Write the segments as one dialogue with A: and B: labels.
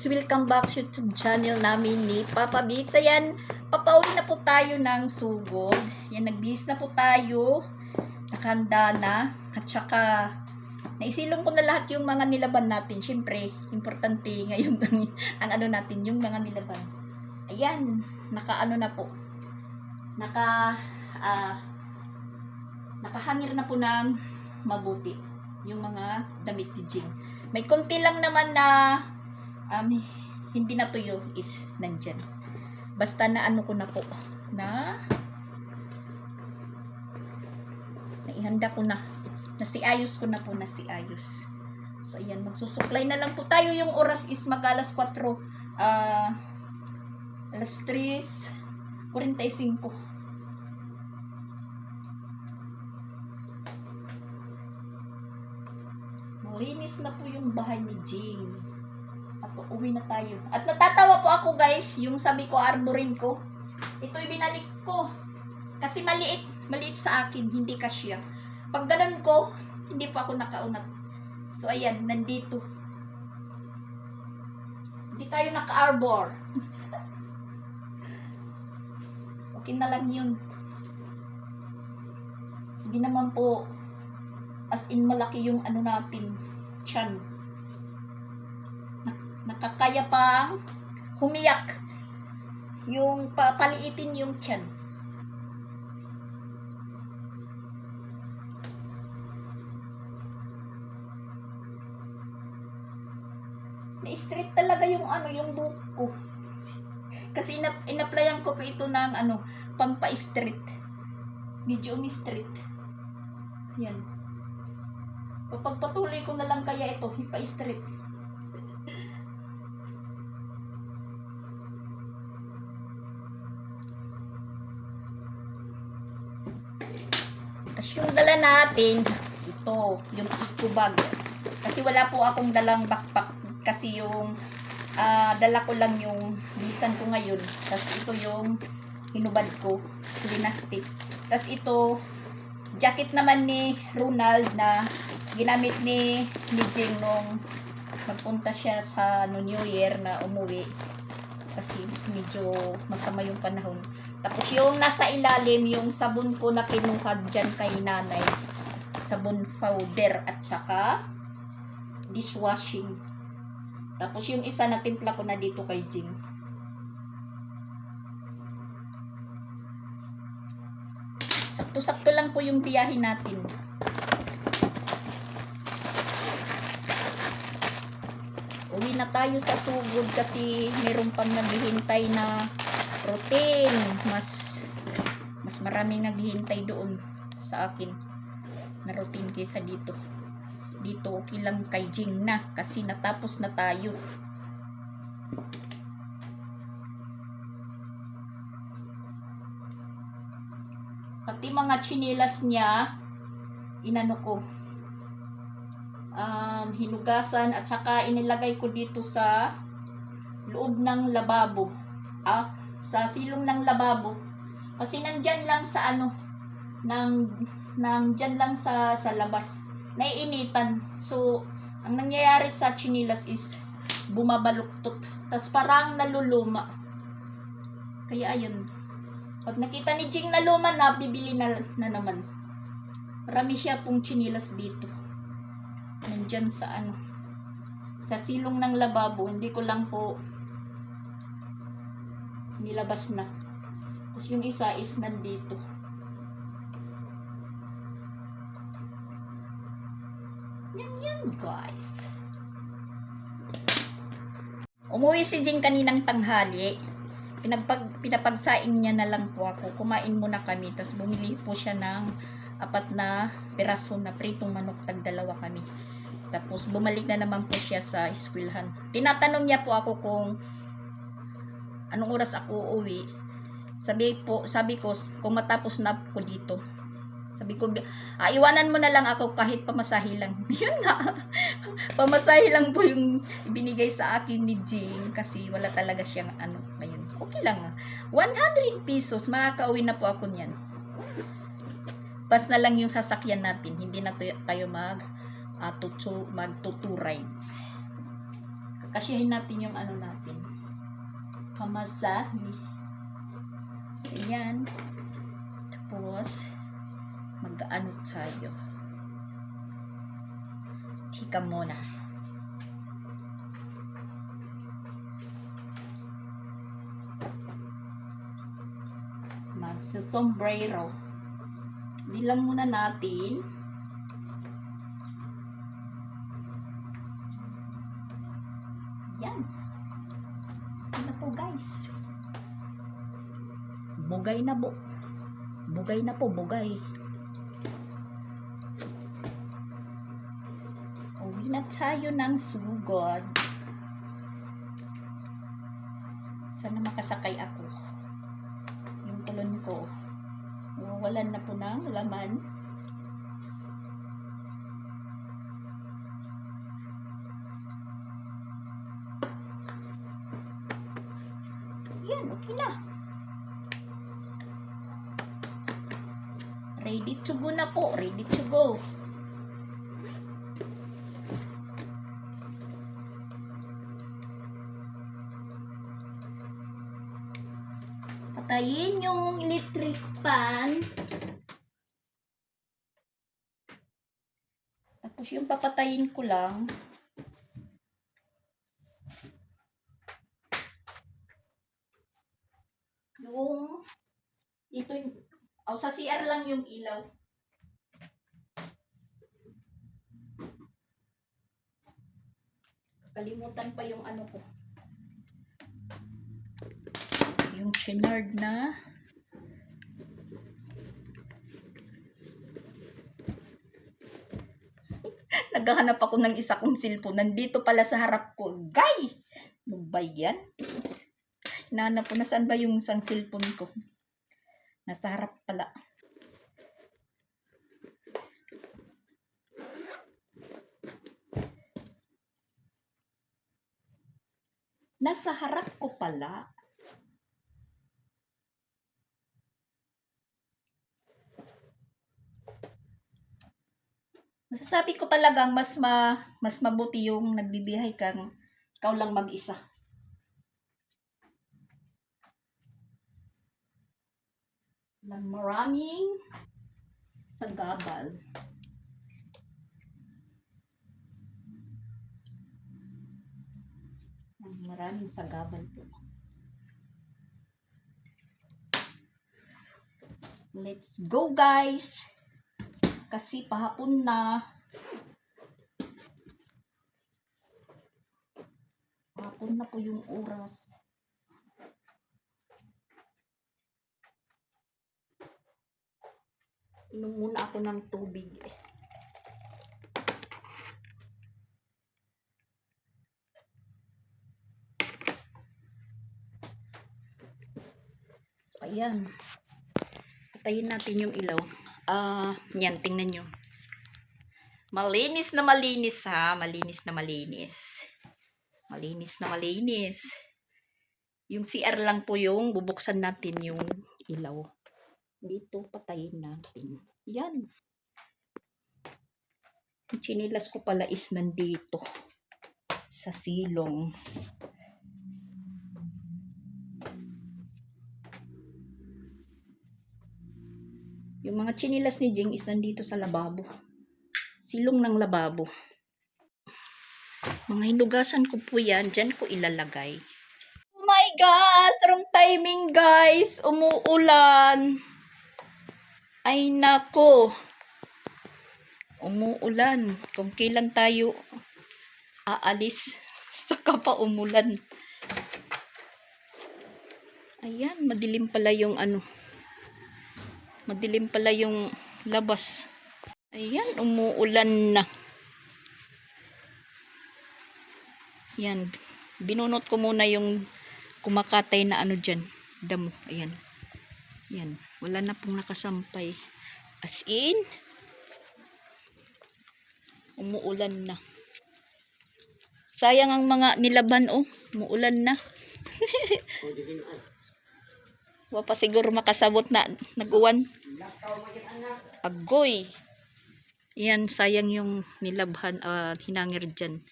A: Welcome back sa YouTube channel namin ni Papa Beats. Ayan, papauwi na po tayo ng sugod. Yan, nagbihis na po tayo. Nakahanda na. At saka, naisilong ko na lahat yung mga nilaban natin. Siyempre, importante ngayon ang ano natin, yung mga nilaban. Ayan, nakaano na po. Nakahangir na po ng mabuti yung mga damit ni Jing. May konti lang naman na hindi natuyo is nandyan. Basta na ano ko na po na naihanda ko na siayos ko na po na siayos. So ayan, magsusuklay na lang po tayo. Yung oras is mag-alas 4 alas 3:45. Linis na po yung bahay ni Jing. At uwi na tayo. At natatawa po ako guys, yung sabi ko arborin ko. Ito ibinalik ko. Kasi maliit sa akin, hindi kasya. Pag ganun ko, hindi pa ako nakaunat. So ayan, nandito. Hindi tayo naka-arbor. Okay na lang yun. Hindi naman po as in malaki yung ano natin, tiyan. Nakakaya pang humiyak. Yung paliitin yung tiyan. Na-straight talaga yung ano, yung buhok ko. Kasi inaplayan ko pa ito ng ano, pampa-straight. Medyo umi-straight. Yan. Pagpatuloy ko na lang kaya ito, ipa-straight. Tapos yung dala natin, ito, yung eco bag. Kasi wala po akong dalang backpack. Kasi yung dala ko lang yung bisan ko ngayon. Tapos ito yung hinubad ko, linastic. Tapos ito, jacket naman ni Ronald na ginamit ni Jing nung magpunta siya sa New Year na umuwi. Kasi medyo masama yung panahon. Tapos yung nasa ilalim, yung sabon ko na kinuha dyan kay nanay. Sabon powder at saka dishwashing. Tapos yung isa na timpla ko na dito kay Jing. Sakto-sakto lang po yung biyahe natin. Uwi na tayo sa sugod kasi meron pang naghihintay na routine. Mas maraming naghihintay doon sa akin na routine kaysa dito. Dito okay lang kay Jing na kasi natapos na tayo. Pati mga tsinelas niya, inano ko, hinugasan at saka inilagay ko dito sa loob ng lababo. Sa silong ng lababo. Kasi nandyan lang sa ano, nandyan lang sa labas. Naiinitan. So, ang nangyayari sa tsinelas is bumabaluktot. Tas parang naluluma. Kaya ayun. Pag nakita ni Jing na luma na, bibili na naman. Marami siya pong tsinelas dito. Nandyan sa ano, sa silong ng lababo. Hindi ko lang po nilabas na. Tapos yung isa is nandito. Yan guys. Umuwi si Jing kaninang tanghali. Pinapagsaing niya na lang po ako. Kumain muna kami. Tapos bumili po siya ng 4 na piraso na pritong manok. Tag-2 kami. Tapos bumalik na naman po siya sa eskwelahan. Tinatanong niya po ako kung anong oras ako uuwi. Sabi ko kung matapos na po dito. Sabi ko, iwanan mo na lang ako kahit pamasahe lang. Yun nga. Pamasahe lang po yung binigay sa akin ni Jing kasi wala talaga siyang ano ngayon. Okay lang. 100 pesos. Makakauwi na po ako niyan. Pas na lang yung sasakyan natin. Hindi na tayo mag-tutu rides. Kasyahin natin yung ano natin. Pamasahe. So, yan. Tapos, mag-ano tayo. Tika muna. Magsa-sombrero. Bilang muna natin. Yan. Ito na po guys. Bugay na po. Bugay na po, bugay. Uwi na tayo ng sugod. Sana makasakay ako. Yung tulon ko. Wawalan na po ng laman. Yan, okay na. Ready to go na po. Ready to go. Patayin yung electric pan. Tapos yung papatayin ko lang. Yung dito sa CR lang yung ilaw. Kalimutan pa yung ano ko. Yung chinard na naghahanap ako ng isa kong cellphone. Nandito pala sa harap ko. Gay! Ano ba yan? Hinahanap ko na saan ba yung isang cellphone ko. Nasa harap pala. Nasa harap ko pala. Masasabi ko talagang mas mabuti yung nagbibiyahe kang ikaw lang mag-isa. Maraming sagabal. Maraming sagabal po. Let's go guys! Kasi pahapon na. Pahapon na po yung oras. Inom muna ako ng tubig. So, ayan. Patayin natin yung ilaw. Yan, tingnan nyo. Malinis na malinis ha. Malinis na malinis. Malinis na malinis. Yung CR lang po yung bubuksan natin yung ilaw. Dito, patayin natin. Yan. Yung chinilas ko pala is nandito. Sa silong. Yung mga chinilas ni Jing is nandito sa lababo. Silong ng lababo. Mga hinugasan ko po yan. Diyan ko ilalagay. Oh my gosh! Wrong timing guys! Umuulan! Ay nako! Umuulan. Kung kailan tayo aalis, saka pa umulan. Ayan, madilim pala yung ano. Madilim pala yung labas. Ayan, umuulan na. Yan. Binunot ko muna yung kumakatay na ano dyan. Damo. Ayan. Yan. Wala na pong nakasampay. As in, umuulan na. Sayang ang mga nilaban oh. Umuulan na. Wa pa siguro makasabot na nag-uwan. Agoy. Yan, sayang yung nilabhan, hinangir dyan.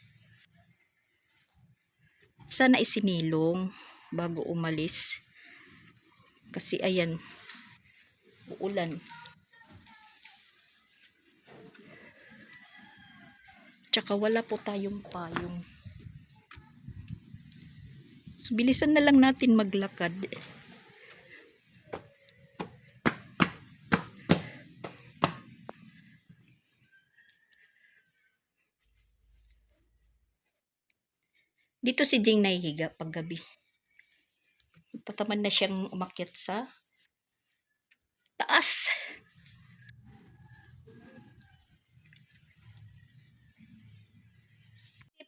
A: Sana isinilong bago umalis. Kasi ayan, uulan. Tsaka wala po tayong payong. So, bilisan na lang natin maglakad. Dito si Jing nahihiga paggabi. Patamad na siyang umakyat sa taas.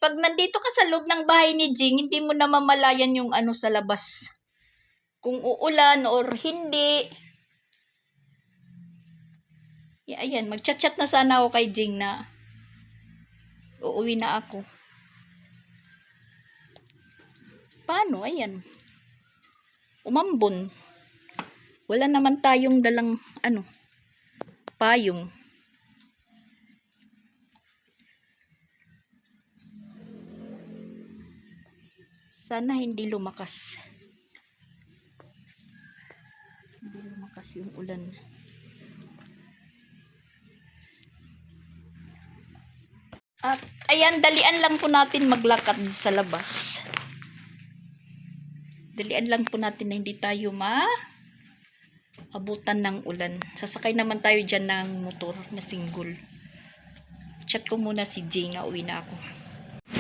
A: Pag nandito ka sa loob ng bahay ni Jing, hindi mo na mamalayan yung ano sa labas. Kung uulan or hindi. Ayan, magchat-chat na sana ako kay Jing na uuwi na ako. Paano? Ayan. Umambon. Wala naman tayong dalang payong. Sana hindi lumakas. Hindi lumakas yung ulan. At ayan, dalian lang po natin maglakad sa labas. Dalian lang po natin na hindi tayo abutan ng ulan. Sasakay naman tayo dyan ng motor na single. Chat ko muna si Jing na uwi na ako.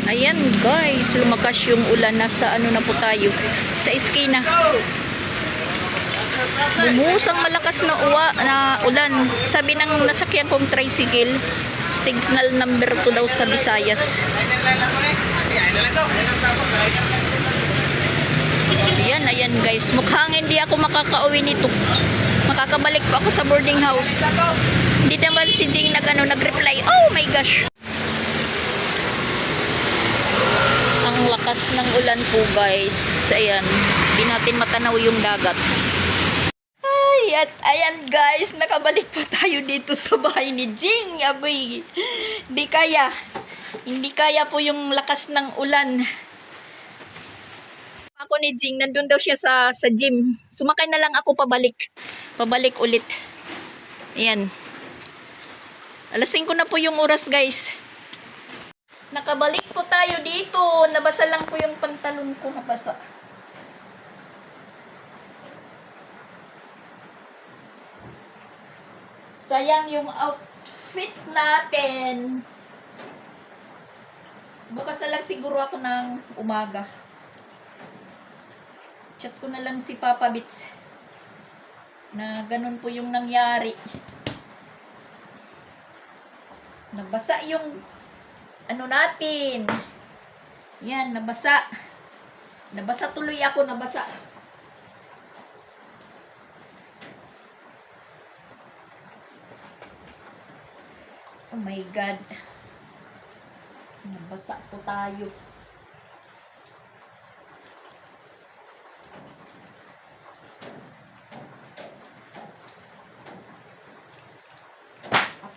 A: Ayan guys, lumakas yung ulan. Nasa na po tayo? Sa eskina. Bumuhos ang malakas na ulan. Sabi ng nasakyan kong tricycle, signal number 2 daw sa Visayas. Ayan guys, mukhang hindi ako makakauwi nito. Makakabalik pa ako sa boarding house. Hindi naman si Jing nag-reply. Oh my gosh. Ang lakas ng ulan po guys. Ayan, hindi natin matanaw yung dagat. At ayan guys, nakabalik po tayo dito sa bahay ni Jing. Aboy, hindi kaya po yung lakas ng ulan. Ako ni Jing, nandun daw siya sa gym. Sumakay na lang ako pabalik ulit. Ayan, alas 5 na po yung oras guys. Nakabalik po tayo dito. Nabasa lang po yung pantalon ko, nabasa. Sayang yung outfit natin. Bukas na lang siguro ako ng umaga. Chat ko na lang si Papa Bits na ganun po yung nangyari. Nabasa yung natin. Yan, nabasa. Nabasa tuloy ako, nabasa. Oh my God. Nabasa po tayo.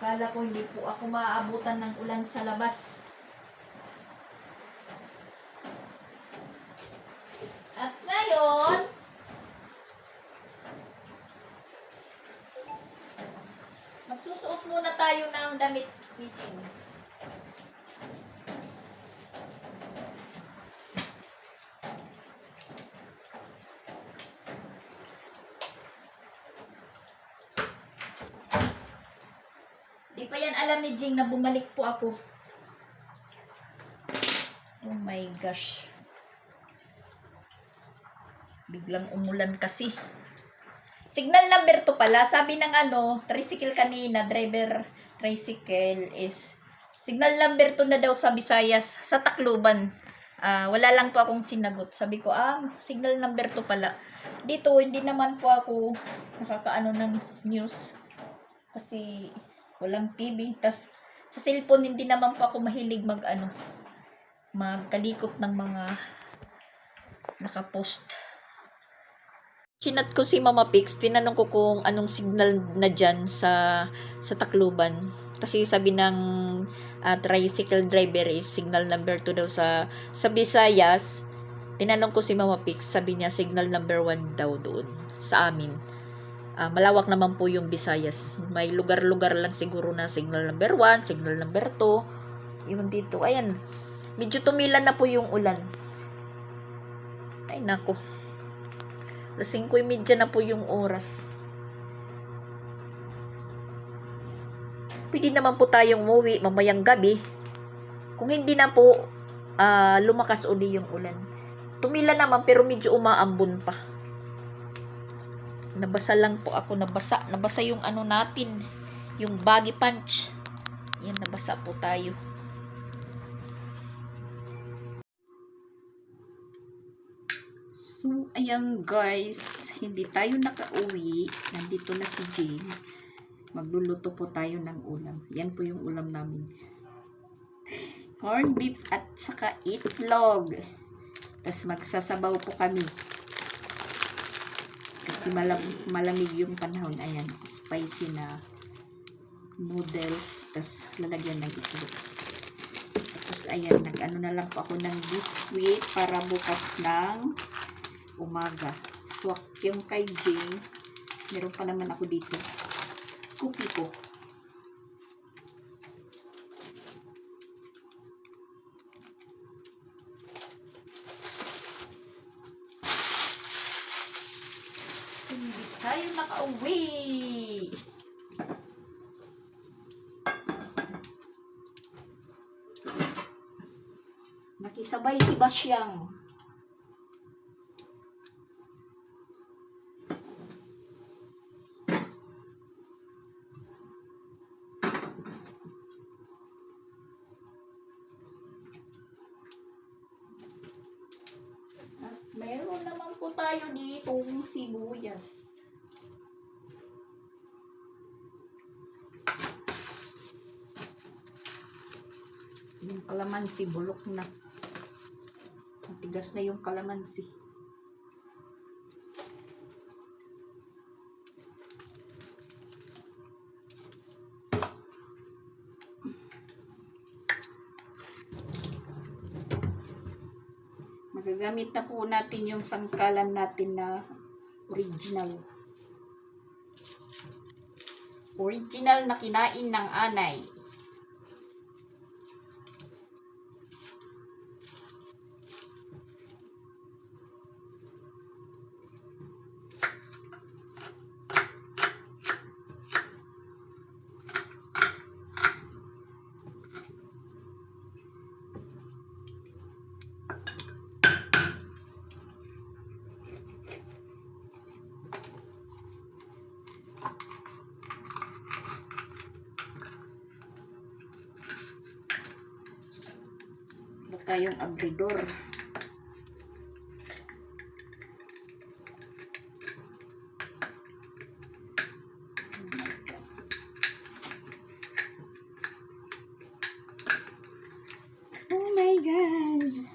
A: Akala ko hindi po ako maaabutan ng ulan sa labas. At ngayon, magsusuot muna tayo ng damit pitching. Di pa yan alam ni Jing na bumalik po ako. Oh my gosh. Biglang umulan kasi. Signal number 2 pala. Sabi ng tricycle kanina, driver tricycle is signal number 2 na daw sa Visayas, sa Tacloban. Wala lang po akong sinagot. Sabi ko, signal number 2 pala. Dito, hindi naman po ako nakakaano ng news. Kasi walang TV. Tas sa cellphone, hindi naman po ako mahilig magkalikot ng mga nakapost. Chinat ko si Mama Pix, tinanong ko kung anong signal na dyan sa Tacloban. Kasi sabi ng tricycle driver is signal number 2 daw sa Visayas.
B: Tinanong ko si Mama Pix, sabi niya signal number 1 daw doon sa amin. Malawak naman po yung Visayas. May lugar-lugar lang siguro na signal number 1, signal number 2. Yun dito. Ayan. Medyo tumilan na po yung ulan. Ay nako. 5:30 na po yung oras. Pwede naman po tayong umuwi mamayang gabi. Kung hindi na po lumakas uli yung ulan. Tumila naman pero medyo umaambon pa. Nabasa lang po ako. Nabasa yung ano natin. Yung baggy pants. Yan, nabasa po tayo. So, ayan guys. Hindi tayo nakauwi. Nandito na si Jane. Magluluto po tayo ng ulam. Yan po yung ulam namin. Corn beef at saka itlog. Tapos magsasabaw po kami. Kasi malamig yung panahon. Ayan, spicy na noodles. Tapos lalagyan ng itlog. Tapos ayan, nag-ano na lang po ako ng biscuit para bukas ng umaga. Swak yung kay Jane. Meron pa naman ako dito. Cookie ko. Hindi tayo nakauwi. Nakisabay si Basyang. At meron naman po tayo dito sibuyas. Yung kalamansi, bulok na. Matigas na yung kalamansi. Magagamit na po natin yung sangkalan natin na original. Original na kinain ng anay. Tayong abridor. Oh my gosh.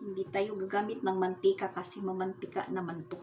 B: Hindi tayo gagamit ng mantika kasi mamantika naman to.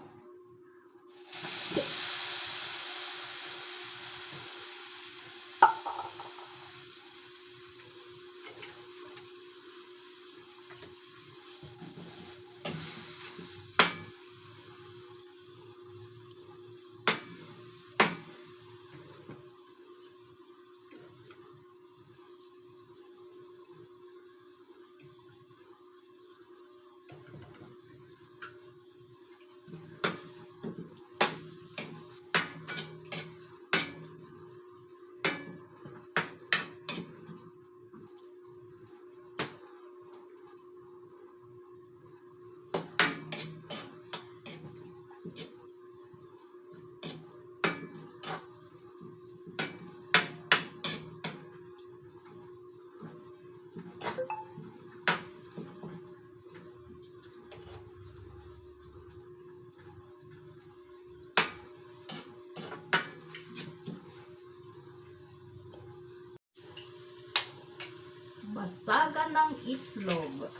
A: Basagan ng itlog.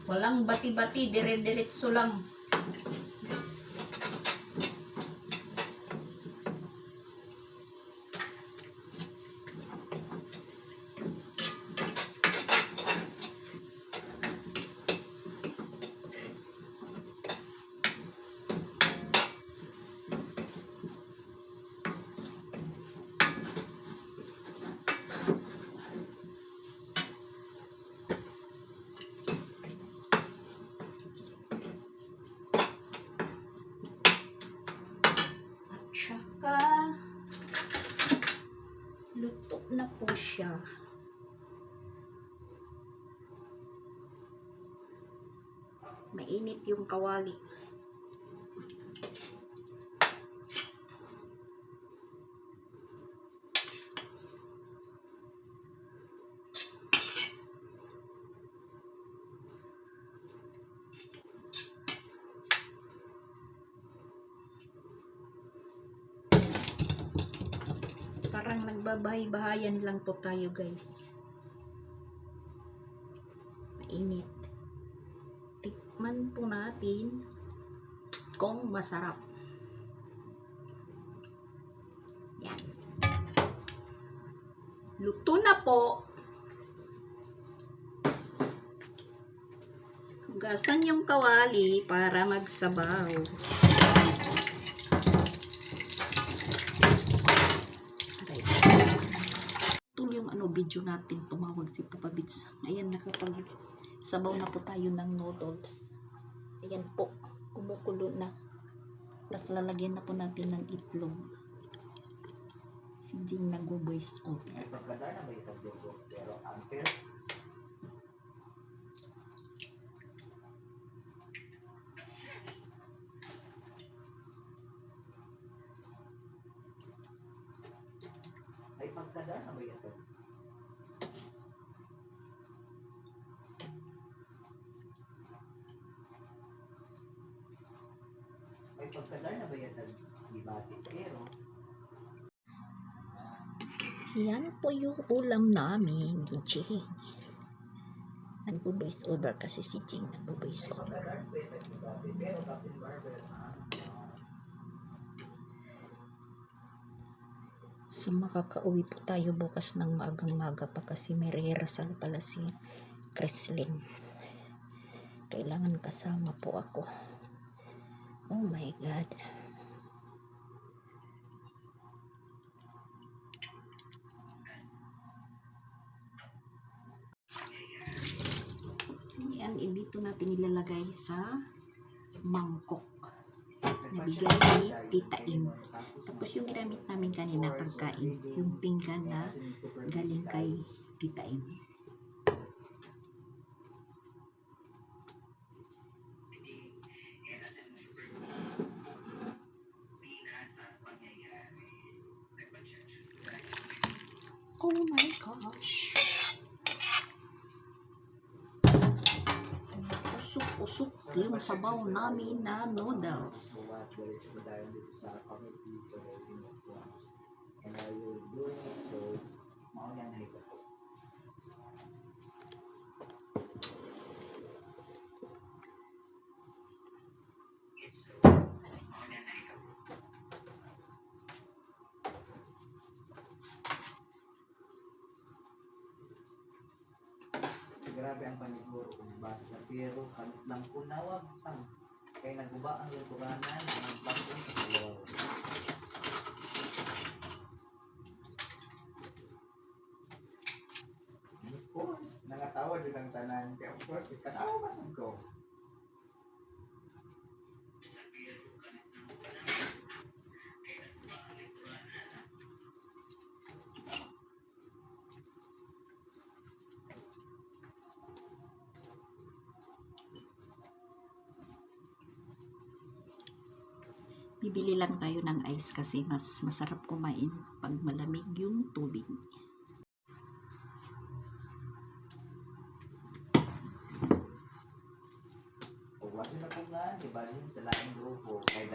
A: Walang bati-bati, dire-diretso lang. Tsaka, luto na po siya. Mainit yung kawali. Parang nagbabahay-bahayan lang po tayo, guys. Mainit. Tikman po natin kung masarap. Yan. Luto na po. Hugasan yung kawali para magsabaw. Yung video natin, tumawag si Papa Bits. Ayan, nakapag sabaw na po tayo ng noodles. Ayan po, kumukulo na. Tapos lalagyan na po natin ng itlog. Si Jing nag-voice over.
C: Pero unfair. Ay pagkada na ba ito? Ay pagkada na ba ito? Ibati pero
A: Yan po yung ulam namin, Jing. Nag-voice over kasi si Jing nag-voice over.
C: pagkada na ba ito? Ibati pero kapit barber.
A: So makakauwi po tayo bukas ng maagang-maga pa kasi may rehearsal pala si Kreslin. Kailangan kasama po ako. Oh my God. Yan, dito natin ilalagay sa mangkok. Nabigay ni Tita Im. Tapos yung ginamit namin kanina pagkain, yung pinggan na galing kay Tita Im. Oh my gosh. Usok-usok yung sabaw namin na noodles.
C: And I will do it so mauna na ito. Grabe ang paniguro kung basa pero kanit lang po nawag tang kay naguba ang luturanan ang bagong sa kalor. Of course, nangatawa din ang tanan. Kaya of course, katawa ba sad ko?
A: Bibili lang tayo ng ice kasi mas masarap kumain pag malamig yung tubig.
C: Huwag na po nga, di ba yun sa laking grupo, kay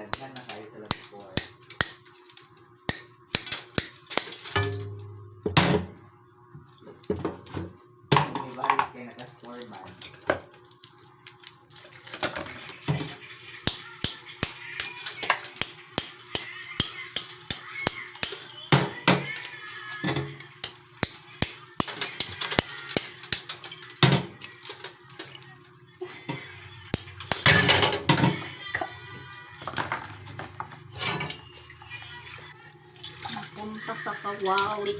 A: papunta sa kawali.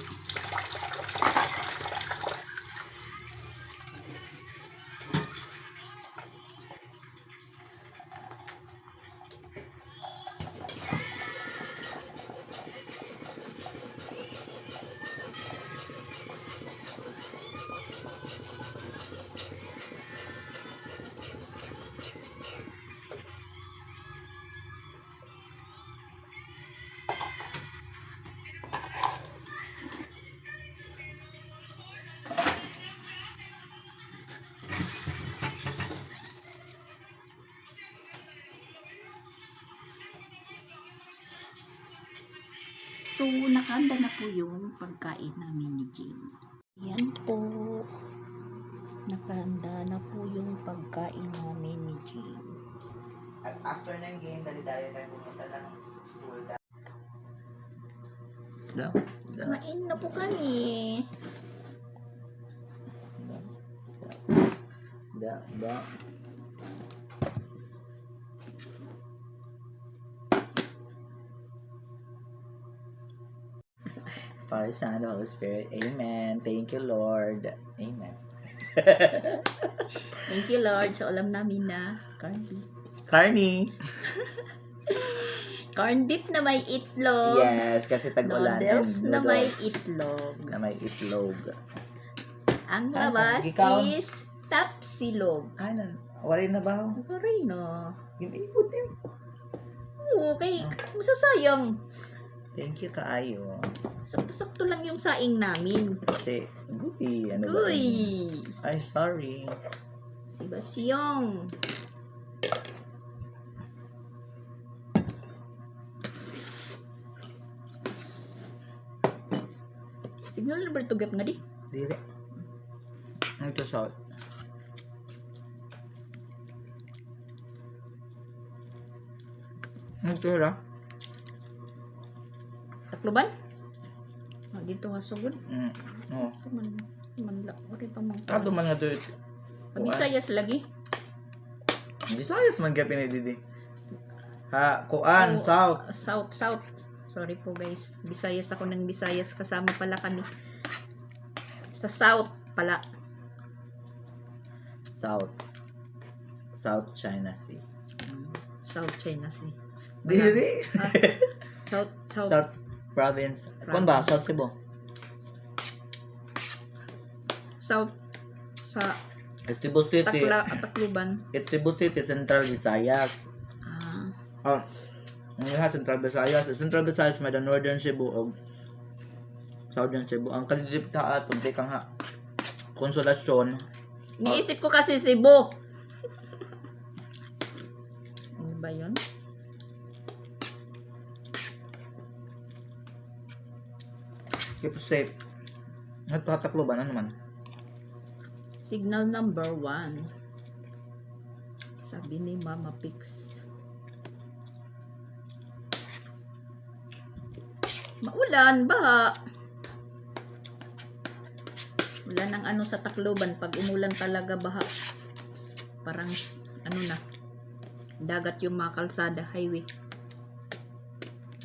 A: So, nakahanda na po yung pagkain namin ni Jane. Yan po. Nakahanda na po yung pagkain namin ni Jane.
C: At after ng game, dali-dali tayo pumunta ng school.
A: Kumain na po kami.
C: Da. Father, Son, and Holy Spirit. Amen. Thank you, Lord. Amen.
A: Thank you, Lord. So, alam namin na corned beef.
C: Carney.
A: Corned beef na may itlog.
C: Yes, kasi tag-ulan.
A: Noodles
C: and
A: na may
C: noodles
A: itlog.
C: na may itlog.
A: Ang labas
C: Ikaw?
A: is tapsilog.
C: Ano? Wala na ba?
A: Okay na.
C: Ginibot din.
A: Okay. Masasayang.
C: Thank you, kaayo.
A: Sakto-sakto lang yung saing namin.
C: Kasi, ano ba?
A: Uy!
C: Ay, sorry.
A: Si Basyong. Signal number 2 gap na di.
C: Dire. Ito salt. Nagtira.
A: Takloban? Dito nga sugod.
C: Oo.
A: Manla. Uri pa mang.
C: Kado man nga doon.
A: Bisayas lagi.
C: Bisayas man ka pinididi. Ha, kuan,
A: Oh,
C: south.
A: South. Sorry po guys. Bisayas ako ng Bisayas. Kasama pala kami. Sa South pala.
C: South. South China Sea.
A: South China Sea.
C: Diri.
A: South.
C: South Province. Kuan ba? South Cebu.
A: South sa
C: It's Cebu City.
A: Tacloban.
C: It's Cebu City, Central Visayas.
A: Ah.
C: Ang lahat Central Visayas. Central Visayas may the Northern Cebu o Southern Cebu. Ang kalidip taat, punti kang ha. Konsolasyon.
A: Niisip ko kasi Cebu. Ano ba yun?
C: Keep safe. Nagtataklo ba? Ano man?
A: Signal number 1. Sabi ni Mama Pix. Maulan, baha. Wala nang ano sa Tacloban. Pag umulan talaga, baha. Parang, ano na, dagat yung mga kalsada, highway.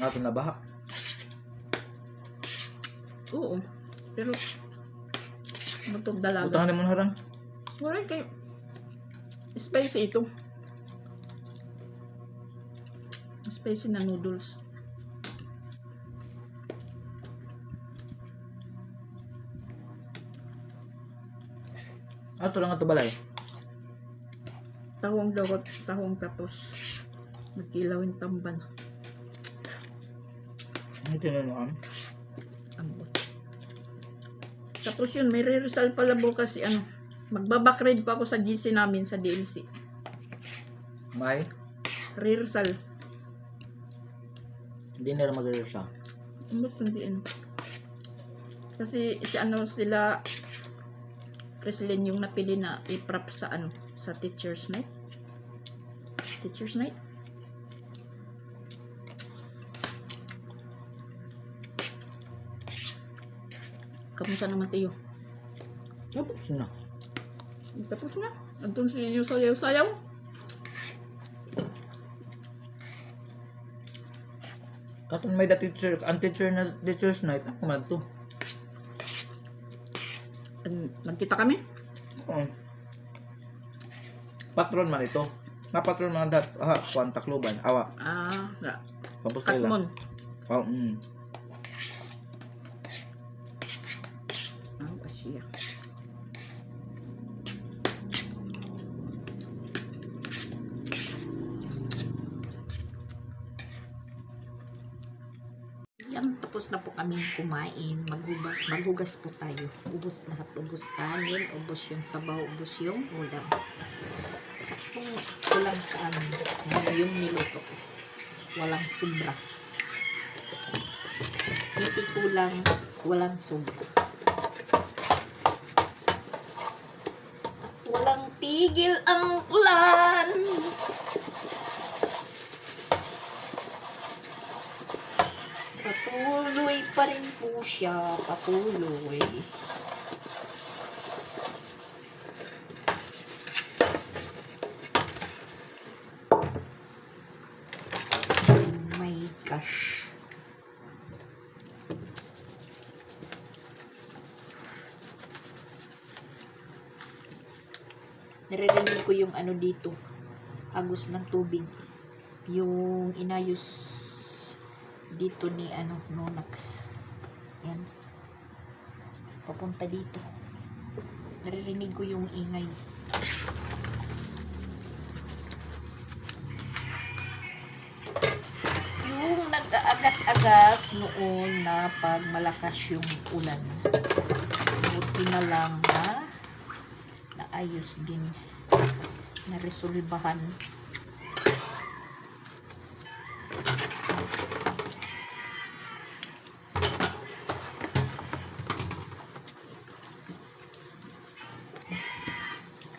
C: Ato na baha.
A: Oo. Pero, butog dalaga.
C: Utahan naman harang.
A: Wala kayo. Spicy ito. Spicy na noodles.
C: Ato lang ato balay.
A: Tahong dagat, tahong tapos. Nagkilaw yung tamban.
C: Ang tinunuan.
A: Ambot. Tapos yun, may rehearsal pala bukas ano. Magbaback-ride pa ako sa GC namin sa DLC.
C: May?
A: Rehearsal.
C: Hindi na rin mag-rehearsa.
A: Ambot hindi ano. Kasi si ano sila Preslyn yung napili na i-prop sa ano, sa Teacher's Night. Teacher's Night? Kamusta naman tayo?
C: Tapos na.
A: Tapos na. Andun si yung sayaw-sayaw.
C: Katon may the teacher, ang teacher na teacher's night, ako man to.
A: Nagkita kami?
C: Oo. Patron man ito. Nga patron man dat, kuan Tacloban, awa. Compostela.
A: Katmon.
C: Oh,
A: Siya. Yan, tapos na po kaming kumain. Maghugas po tayo. Ubus lahat. Ubus kanin, ubus yung sabaw, ubus yung ulam. Saktong ulam sa amin. Yung niluto ko. Walang sobra. Ito lang, walang sobra. At walang tigil ang ulan. Patuloy pa rin po siya. Patuloy. Oh my gosh. Naririnig ko yung ano dito. Agos ng tubig. Yung inayos dito ni Nonax. Yan. Papunta dito. Naririnig ko yung ingay. Yung nag-aagas-agas noon na pag malakas yung ulan. Buti na lang na naayos din. Naresolbahan.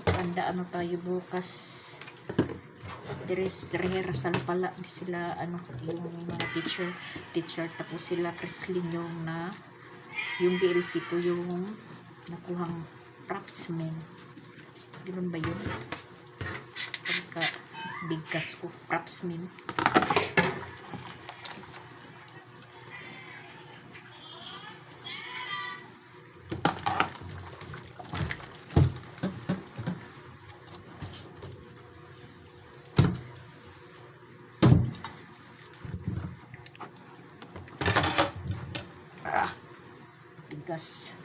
A: Handa ano tayo bukas. There's rehearsal pala. Di sila yung mga teacher tapos sila wrestling yung DLC po yung nakuhang propsman. Ganoon ba yun? Pagka bigkas ko propsman. Bigas.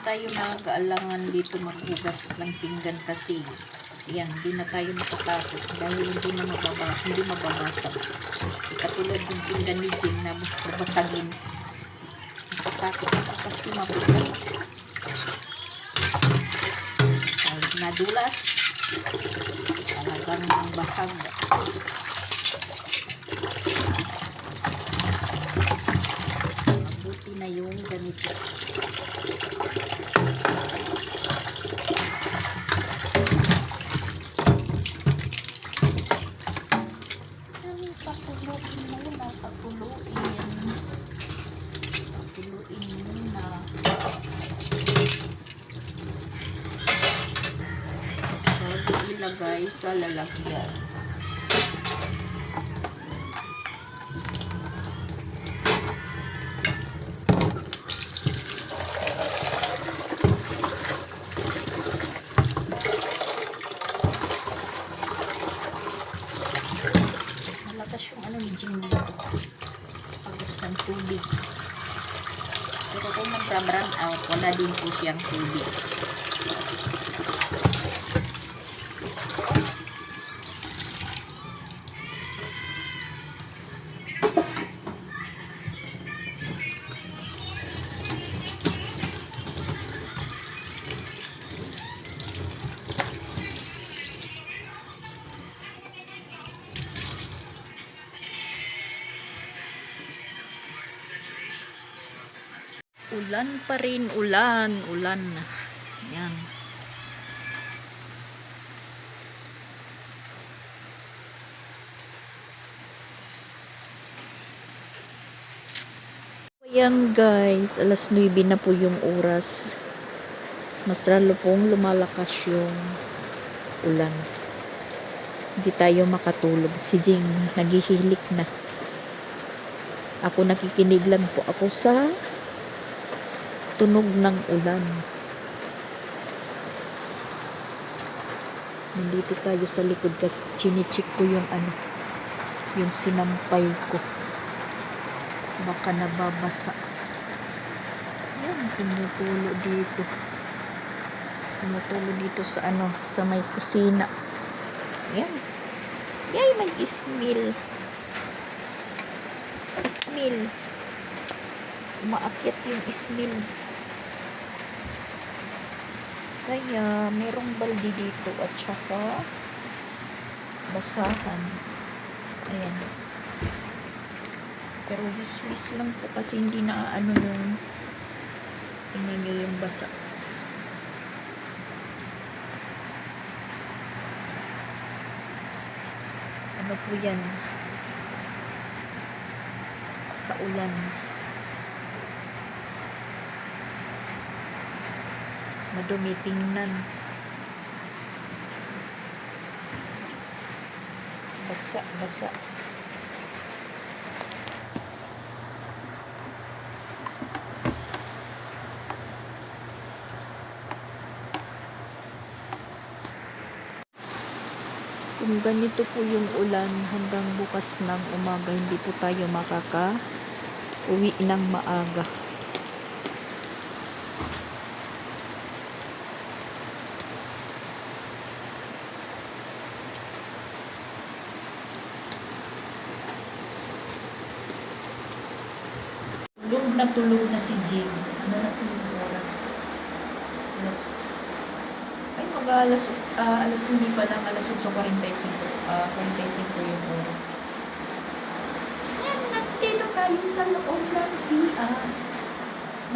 A: Tayo nag-aalangan dito maghugas ng pinggan kasi yan, hindi na tayo makatakot dahil hindi mababasag. Katulad ng pinggan ni Jim na babasagin. Makatakot ako kasi mabuhay. Pag nadulas, talagang basag. Mabuti na yung ganito. Ilagay sa lalagyan. Malakas yung ni Jim dito. Pagos ng tubig. Pero kung nag-run out, wala din po siyang tubig. Ulan pa rin, ulan. Yan.
B: Ayan guys, alas 9 na po yung oras. Mas lalo pong lumalakas yung ulan. Hindi tayo makatulog. Si Jing naghihilik na. Ako nakikinig lang po ako sa tunog ng ulan. Nandito tayo sa likod kasi chinichik ko yung sinampay ko. Baka nababasa. Yan, tumutulo dito. Tumutulo dito sa sa may kusina. Yan. Yay, may ismil. Ismil. Umaakyat yung ismil. Kaya, merong baldi dito at saka basahan. Ayan. Pero useless lang po kasi hindi na yung tingnan yung basa. Ano po yan? Sa ulan. Madumi tingnan. Basa. Kung ganito po yung ulan hanggang bukas ng umaga, hindi po tayo makaka-uwi ng maaga. Tulog na si Jim. Ano na po yung oras? Alas 9 pa lang, alas 8:45, 45 yung oras. Yan, nandito tayo sa loob ng CR.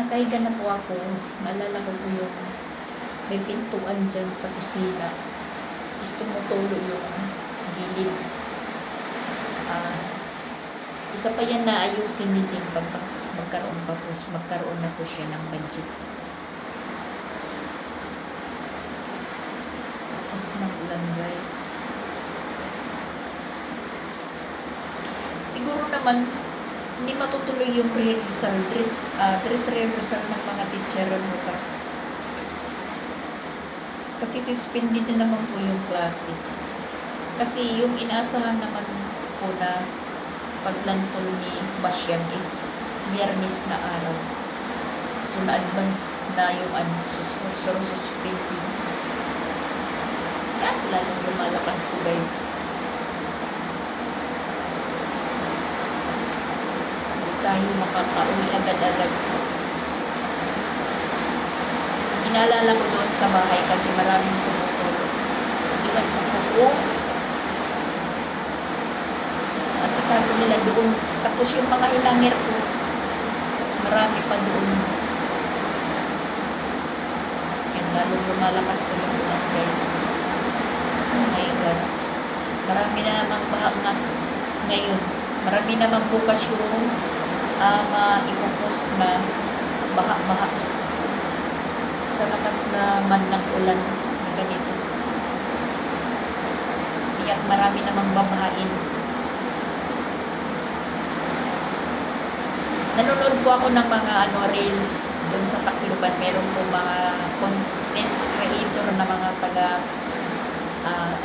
B: Nakahiga na po ako. Naalala ko po yung may pintuan dyan sa kusina. Is tumutulo yung gilid. Isa pa yan na ayusin ni Jim pag magkaroon na po siya ng budget. Tapos ng ulan guys. Siguro naman hindi matutuloy yung rehearsal, dress rehearsal ng mga teacher bukas. Kasi suspended na naman po yung klase. Kasi yung inaasahan naman po na paglandfall ni Basyan is Miyerkules na araw. So, na-advance na yung suspended. Yan, lalong lumalakas ko guys. Hindi tayo makaka-uwi agad-agad. Inaalala ko doon sa bahay kasi maraming tumutulog. Iwan ko po kaso nila doon. Tapos yung mga hilangir ko, marami pa doon. Yan, lalong lumalakas po yung ulan guys. Oh my gosh. Marami na namang baha nga ngayon. Marami namang bukas yung ipopost na baha-baha. Sa lakas naman ng ulan na ganito. Kaya marami namang babahain. Nanonood po ako ng mga reels doon sa Tacloban. Meron po mga content creator na mga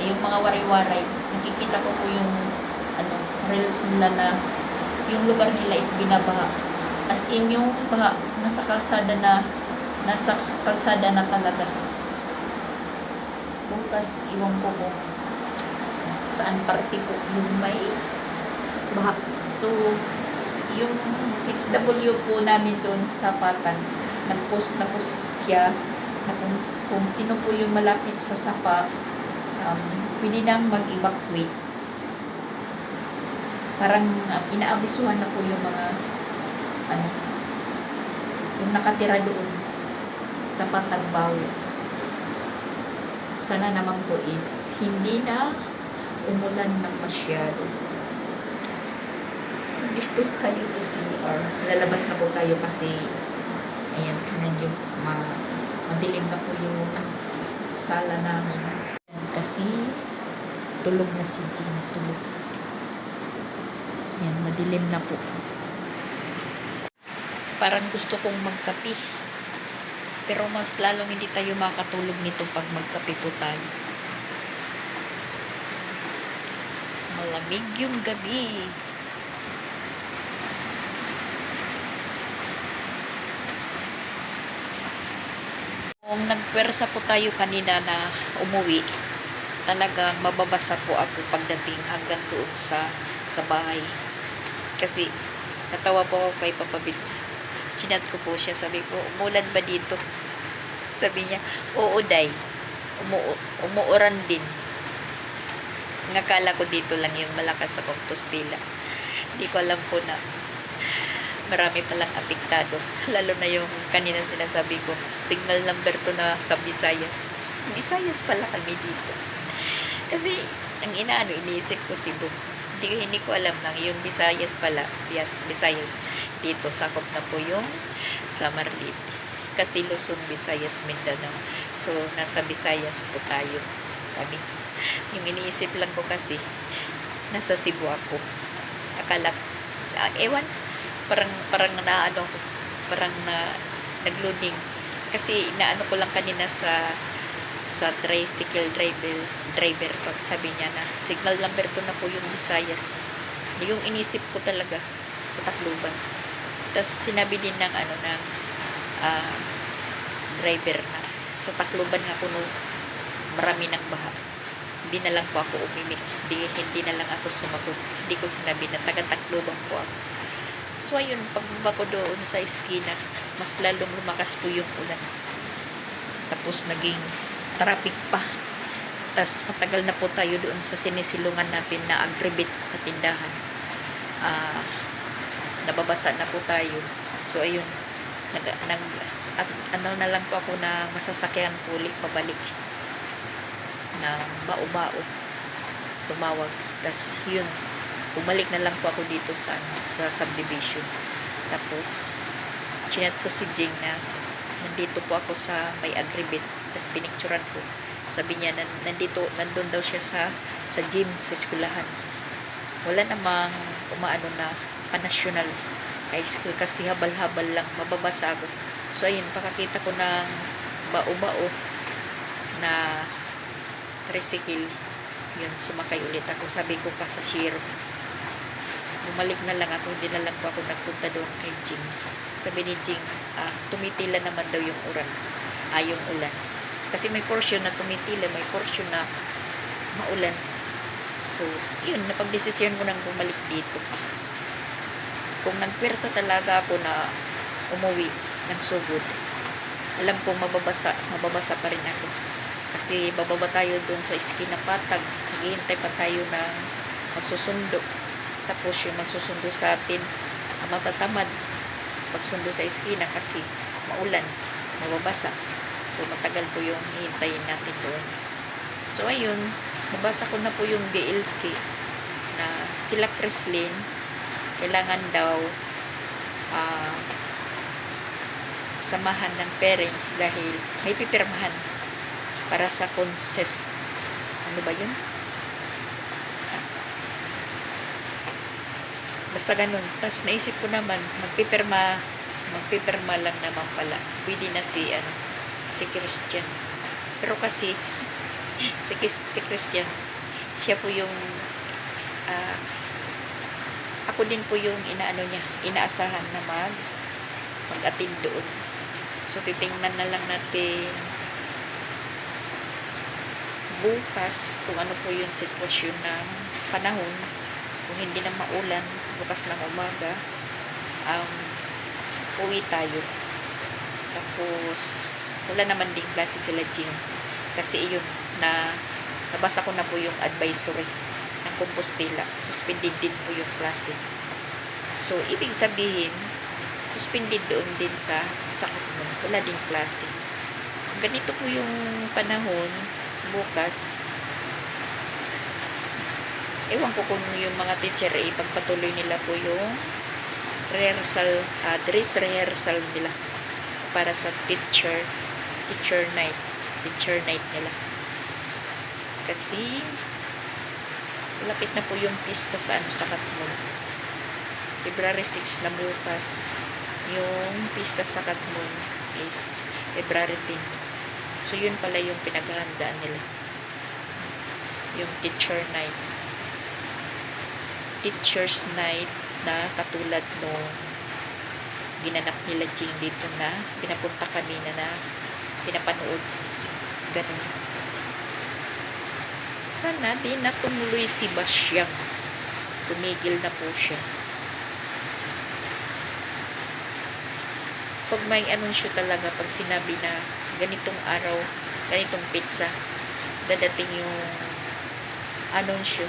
B: yung mga waray-waray. Nakikita ko po yung reels nila na yung lugar nila is binabaha. As in yung baha, nasa kalsada na talaga. Bukas, iwan ko kung saan parte po yung may baha. So, yung XW po namin doon sa Patan, nag-post na po siya na kung sino po yung malapit sa Sapa, pwede nang mag-evacuate. Parang inaabisuhan na po yung mga yung nakatira doon sa Patagbaw. Sana naman po is hindi na umulan ng masyado. Dito tayo sa CR. Lalabas na po tayo kasi ayan, medyo madilim na po yung sala namin. Kasi tulog na si Jing. Tulog. Ayan, madilim na po. Parang gusto kong magkape. Pero mas lalong hindi tayo makatulog nito pag magkape po tayo. Malamig yung gabi. Kung nagpwersa po tayo kanina na umuwi, talagang mababasa po ako pagdating hanggang doon sa bahay. Kasi natawa po ako kay Papa Bits. Chinat ko po siya, sabi ko, umulan ba dito? Sabi niya, oo day, umuuran din. Ngakala ko dito lang yung malakas sa Compostela. Hindi ko alam po na marami palang apektado. Lalo na yung kanina sinasabi ko, signal number 2 na sa Visayas. Visayas pala kami dito. Kasi, ang iniisip ko Cebu. Hindi ko alam lang, yung Visayas pala, Visayas, dito, sakop na po yung Samarlit. Kasi Luzon, Visayas, Mindanao. So, nasa Visayas po tayo. Kami. Yung iniisip lang ko kasi, nasa Cebu ako. Akala, ewan, parang nagloading. Kasi inaano ko lang kanina sa tricycle driver pag sabi niya na signal number 2 na po yung Visayas. Yung inisip ko talaga sa Tacloban. Tapos sinabi din ng driver na sa Tacloban nga kuno marami ng baha. Hindi na lang po ako umimik. Hindi na lang ako sumagot. Hindi ko sinabi na taga Tacloban po ako. So ayun, pagbaba ko doon sa eskina, mas lalong lumakas po yung ulan. Tapos naging traffic pa. Tapos matagal na po tayo doon sa sinisilungan natin na agribit na tindahan. Nababasa na po tayo. So ayun, ano na lang po ako na masasakyan po ulit pabalik ng bao-bao. Tumawag. Tapos yun, bumalik na lang po ako dito sa subdivision. Tapos chinat ko si Jing na nandito po ako sa may agribit. Tapos pinicturan ko. Sabi niya nandun daw siya sa gym, sa eskwelahan. Wala namang umaano na panasyonal high school kasi habal-habal lang, mababasa ako. So ayun, pakakita ko ng bao-bao na tricycle. Yun, sumakay ulit ako. Sabi ko pa sa Shiro, bumalik na lang ako, hindi na lang po ako nagpunta doon kay Jing. Sabi ni Jing, tumitila naman daw yung yung ulan. Kasi may portion na tumitila, may portion na maulan. So, yun, napagdesisyon ko nang bumalik dito. Kung nagpwersa talaga ako na umuwi ng sugod, alam ko mababasa pa rin ako. Kasi bababa tayo doon sa Esquina Patag. Naghihintay pa tayo ng magsusundo. Tapos yung magsusundo sa atin, matatamad pagsundo sa Esquina kasi maulan, mababasa. So, matagal po yung hihintayin natin doon. So, ayun, nabasa ko na po yung DLC na sila Chrislyn, kailangan daw samahan ng parents dahil may pipirmahan para sa ano ba yun? Basta ganun. Tapos naisip ko naman, magpipirma lang naman pala. Pwede na si Christian. Pero kasi si Christian, siya po yung ako din po yung inaasahan na mag-attend doon. So titingnan na lang natin bukas kung ano po yung sitwasyon ng panahon. Kung hindi na maulan bukas ng umaga, uwi tayo. Tapos wala naman ding klase sila Jing kasi yun nabasa ko na po yung advisory ng Compostela. Suspended din po yung klase. So ibig sabihin suspended doon din sa Sakakmun. Wala din klase. Ganito po yung panahon bukas. Ewan ko kung yung mga teacher ay ipagpatuloy nila po yung rehearsal, dress rehearsal nila para sa teacher night nila. Kasi malapit na po yung pista sa Katmon. February 6 na bukas. Yung pista sa Katmon is February 10. So yun pala yung pinaghahandaan nila. Yung teacher's night na katulad nung ginanap nila Jing dito na pinapunta kami na pinapanood. Ganun. Sana din na tumuloy si Basyang. Tumigil na po siya. Pag may anunsyo talaga, pag sinabi na ganitong araw, ganitong pizza, dadating yung anunsyo,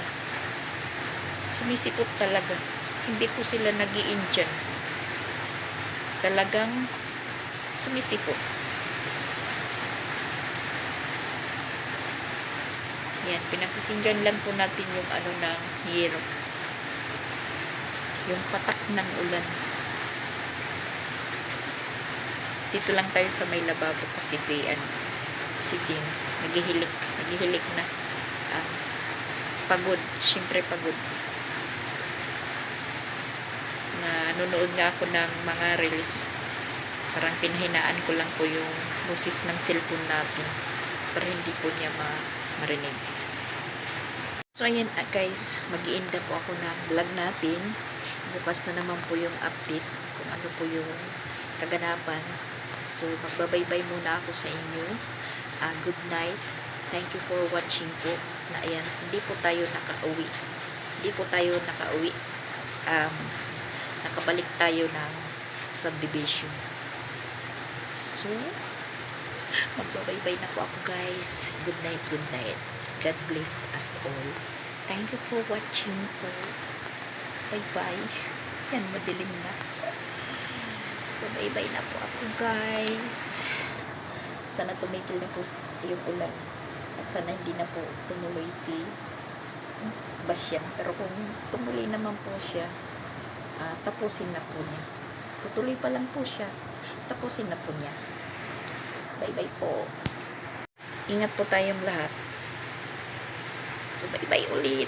B: sumisipot talaga. Hindi po sila nag-i-Indian. Talagang sumisipot. Yan, pinakikinggan lang po natin yung ano ng hero. Yung patak ng ulan. Dito lang tayo sa may lababo kasi si Jean, naghihilik na. Pagod, syempre pagod. Nanonood nga ako ng mga reels. Parang pinahinaan ko lang po yung boses ng cellphone natin para hindi po niya marinig. So ayan guys, mag-i-end na po ako ng vlog natin. Bukas na naman po yung update kung ano po yung kaganapan. So magbabaybay muna ako sa inyo. Good night. Thank you for watching po. Na ayan, hindi po tayo nakauwi. Nakabalik tayo ng subdivision. So magbabaybay na po ako guys. Good night, good night. God bless us all. Thank you for watching po. Bye-bye. Yan, madilim na. Bye-bye na po ako guys. Sana tumigil na po yung ulan. At sana hindi na po tumuloy si Basyang. Pero kung tumuloy naman po siya, tapusin na po niya. Tutuloy pa lang po siya. Tapusin na po niya. Bye-bye po. Ingat po tayong lahat. So, bye-bye ulit.